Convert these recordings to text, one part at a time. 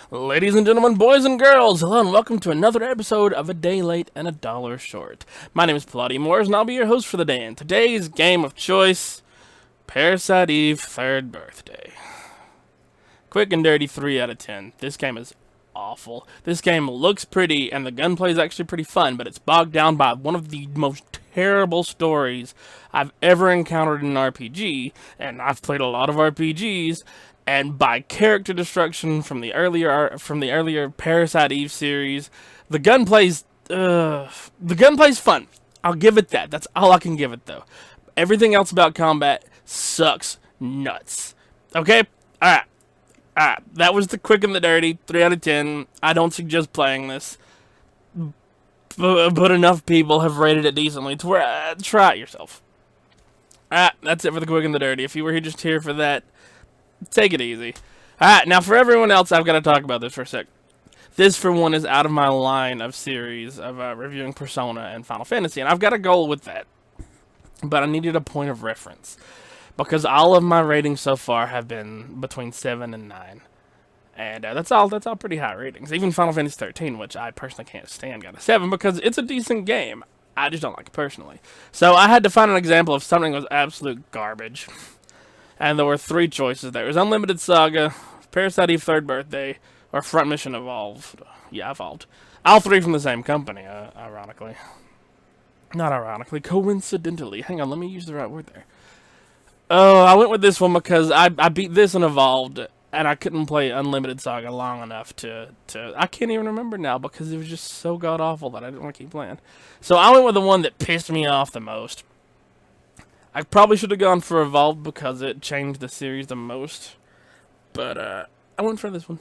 Ladies and gentlemen, boys and girls, hello and welcome to another episode of A Day Late and a Dollar Short. My name is Plotty Moores and I'll be your host for the day. And today's game of choice, Parasite Eve, third birthday. Quick and dirty 3 out of 10. This game is awful. This game looks pretty and the gunplay is actually pretty fun, but it's bogged down by one of the most terrible stories I've ever encountered in an RPG, and I've played a lot of RPGs, and by character destruction from the earlier Parasite Eve series. The gunplay's fun. I'll give it that. That's all I can give it though. Everything else about combat sucks nuts. Okay? Alright. That was the quick and the dirty. 3 out of 10. I don't suggest playing this. But enough people have rated it decently to where, try it yourself. That's it for the quick and the dirty. If you were just here for that, take it easy. Alright, now for everyone else, I've got to talk about this for a sec. This, for one, is out of my line of series of reviewing Persona and Final Fantasy, and I've got a goal with that. But I needed a point of reference, because all of my ratings so far have been between 7 and 9. And that's all pretty high ratings. Even Final Fantasy 13, which I personally can't stand, got a 7, because it's a decent game. I just don't like it personally. So I had to find an example of something that was absolute garbage. And there were 3 choices. There was Unlimited Saga, Parasite Eve 3rd Birthday, or Front Mission Evolved. Yeah, Evolved. All 3 from the same company, ironically. Not ironically, coincidentally. Hang on, let me use the right word there. Oh, I went with this one because I beat this and Evolved, and I couldn't play Unlimited Saga long enough to I can't even remember now because it was just so god-awful that I didn't want to keep playing. So I went with the one that pissed me off the most. I probably should have gone for Evolved because it changed the series the most. But, I went for this one.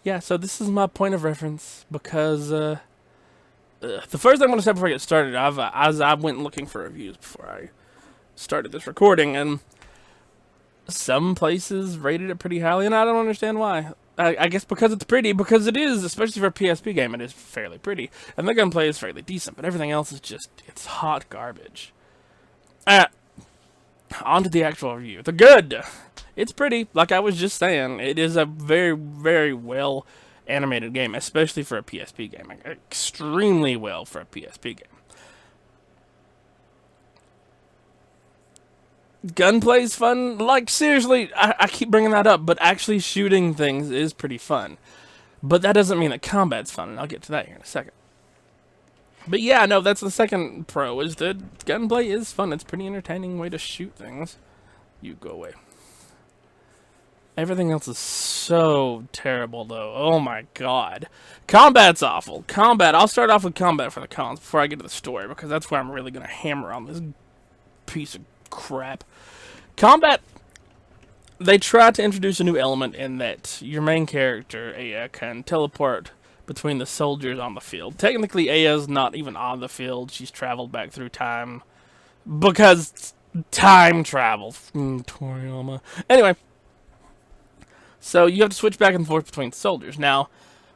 Yeah, so this is my point of reference because, the first thing I'm going to say before I get started, I went looking for reviews before I started this recording, and some places rated it pretty highly, and I don't understand why. I guess because it's pretty, because it is, especially for a PSP game, it is fairly pretty. And the gunplay is fairly decent, but everything else is just, it's hot garbage. On to the actual review. The good! It's pretty, like I was just saying. It is a very, very well animated game, especially for a PSP game. Extremely well for a PSP game. Gunplay's fun. Like, seriously, I keep bringing that up, but actually shooting things is pretty fun. But that doesn't mean that combat's fun, and I'll get to that here in a second. But yeah, no, that's the second pro, is that gunplay is fun. It's a pretty entertaining way to shoot things. You go away. Everything else is so terrible, though. Oh my god. Combat's awful. I'll start off with combat for the cons before I get to the story, because that's where I'm really going to hammer on this piece of crap. Combat, they try to introduce a new element in that your main character, Aya, can teleport between the soldiers on the field. Technically, Aya's not even on the field. She's traveled back through time. Because time travel. Toriyama. Anyway. So, you have to switch back and forth between soldiers. Now,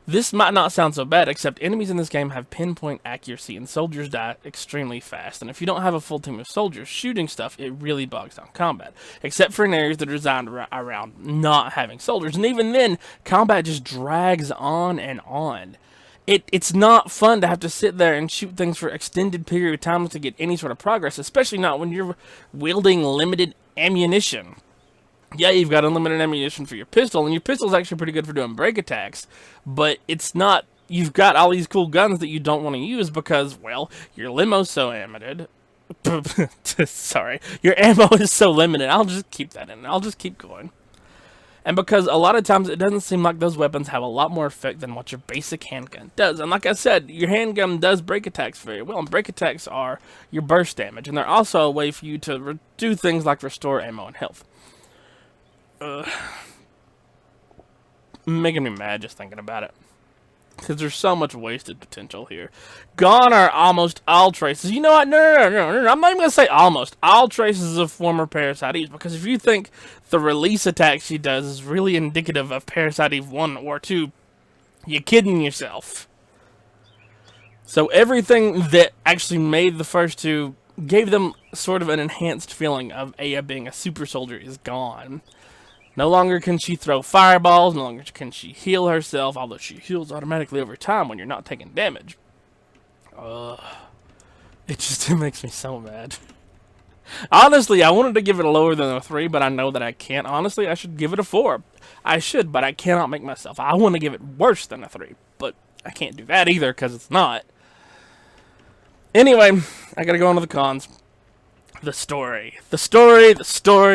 this might not sound so bad, except enemies in this game have pinpoint accuracy, and soldiers die extremely fast. And if you don't have a full team of soldiers shooting stuff, it really bogs down combat. Except for in areas that are designed around not having soldiers. And even then, combat just drags on and on. It's not fun to have to sit there and shoot things for extended period of time to get any sort of progress, especially not when you're wielding limited ammunition. Yeah, you've got unlimited ammunition for your pistol, and your pistol's actually pretty good for doing break attacks, but it's not, you've got all these cool guns that you don't want to use because, well, your limo's so limited. Sorry, your ammo is so limited. I'll just keep that in. I'll just keep going. And because a lot of times it doesn't seem like those weapons have a lot more effect than what your basic handgun does. And like I said, your handgun does break attacks very well, and break attacks are your burst damage, and they're also a way for you to do things like restore ammo and health. Making me mad just thinking about it. Because there's so much wasted potential here. Gone are almost all traces. You know what? No. I'm not even going to say almost. All traces of former Parasite Eve. Because if you think the release attack she does is really indicative of Parasite Eve 1 or 2, you're kidding yourself. So everything that actually made the first 2, gave them sort of an enhanced feeling of Aya being a super soldier is gone. No longer can she throw fireballs, no longer can she heal herself, although she heals automatically over time when you're not taking damage. It makes me so mad. Honestly, I wanted to give it a lower than a 3, but I know that I can't. Honestly, I should give it a 4. I should, but I cannot make myself. I want to give it worse than a 3, but I can't do that either because it's not. Anyway, I gotta go on to the cons. The story. The story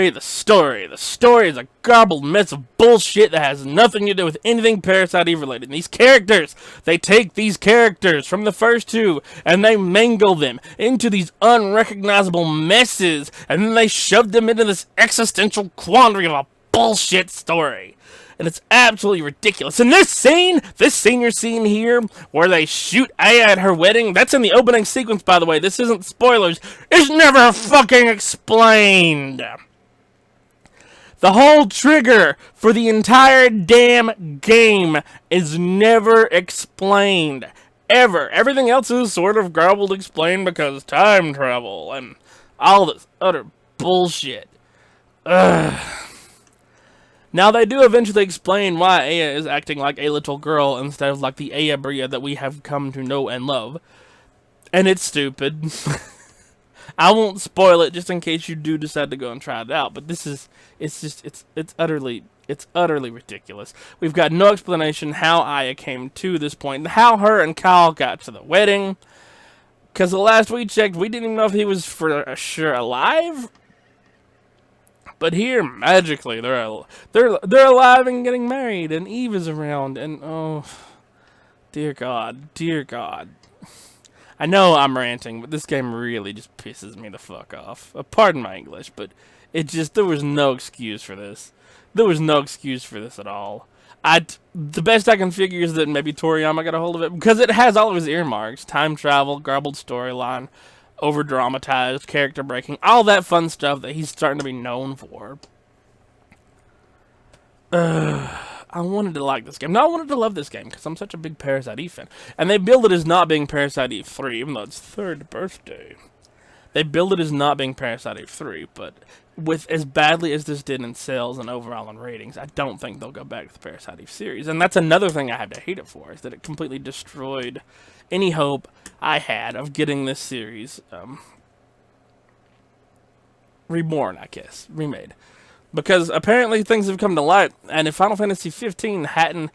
is a garbled mess of bullshit that has nothing to do with anything Parasite Eve related. And these characters, they take these characters from the first two and they mangle them into these unrecognizable messes, and then they shove them into this existential quandary of a bullshit story. And it's absolutely ridiculous. And this scene you're seeing here, where they shoot Aya at her wedding, that's in the opening sequence, by the way. This isn't spoilers. It's never fucking explained. The whole trigger for the entire damn game is never explained. Ever. Everything else is sort of garbled explained because time travel and all this utter bullshit. Ugh. Now, they do eventually explain why Aya is acting like a little girl instead of like the Aya Bria that we have come to know and love. And it's stupid. I won't spoil it just in case you do decide to go and try it out. But it's utterly ridiculous. We've got no explanation how Aya came to this point, how her and Kyle got to the wedding. Because the last we checked, we didn't even know if he was for sure alive. But here, magically, they're alive and getting married, and Eve is around, and oh, dear God. I know I'm ranting, but this game really just pisses me the fuck off. Pardon my English, but there was no excuse for this. There was no excuse for this at all. The best I can figure is that maybe Toriyama got a hold of it, because it has all of his earmarks: time travel, garbled storyline, over-dramatized, character breaking, all that fun stuff that he's starting to be known for. I wanted to like this game. No, I wanted to love this game because I'm such a big Parasite Eve fan. And they build it as not being Parasite Eve 3, even though it's third birthday. They build it as not being Parasite Eve 3, but with as badly as this did in sales and overall in ratings, I don't think they'll go back to the Parasite Eve series. And that's another thing I have to hate it for, is that it completely destroyed any hope I had of getting this series reborn, I guess, remade. Because apparently things have come to light, and if Final Fantasy 15 hadn't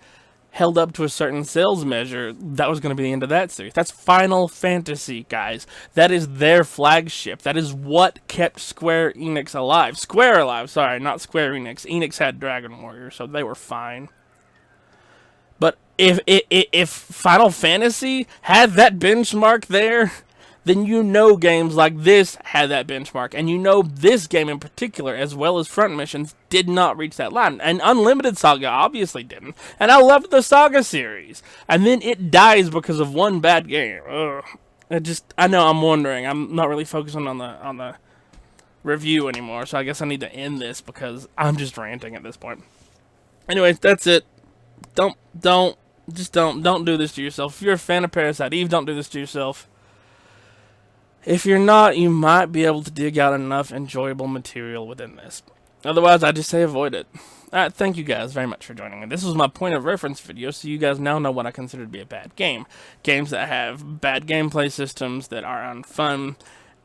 held up to a certain sales measure, that was going to be the end of that series. That's Final Fantasy, guys. That is their flagship. That is what kept Square Enix alive. Square alive, sorry, not Square Enix. Enix had Dragon Warrior, so they were fine. But if Final Fantasy had that benchmark there, then you know games like this had that benchmark. And you know this game in particular, as well as Front Missions, did not reach that line. And Unlimited Saga obviously didn't. And I loved the Saga series. And then it dies because of one bad game. Ugh. I know I'm wondering. I'm not really focusing on the review anymore. So I guess I need to end this because I'm just ranting at this point. Anyways, that's it. Don't do this to yourself. If you're a fan of Parasite Eve, don't do this to yourself. If you're not, you might be able to dig out enough enjoyable material within this. Otherwise, I just say avoid it. Alright, thank you guys very much for joining me. This was my point of reference video, so you guys now know what I consider to be a bad game. Games that have bad gameplay systems that are unfun,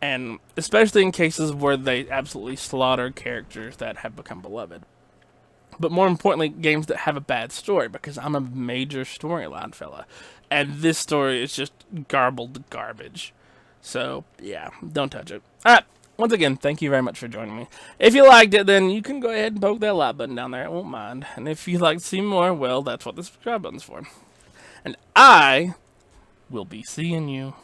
and especially in cases where they absolutely slaughter characters that have become beloved. But more importantly, games that have a bad story, because I'm a major storyline fella. And this story is just garbled garbage. So, yeah, don't touch it. Alright, once again, thank you very much for joining me. If you liked it, then you can go ahead and poke that like button down there. I won't mind. And if you'd like to see more, well, that's what the subscribe button's for. And I will be seeing you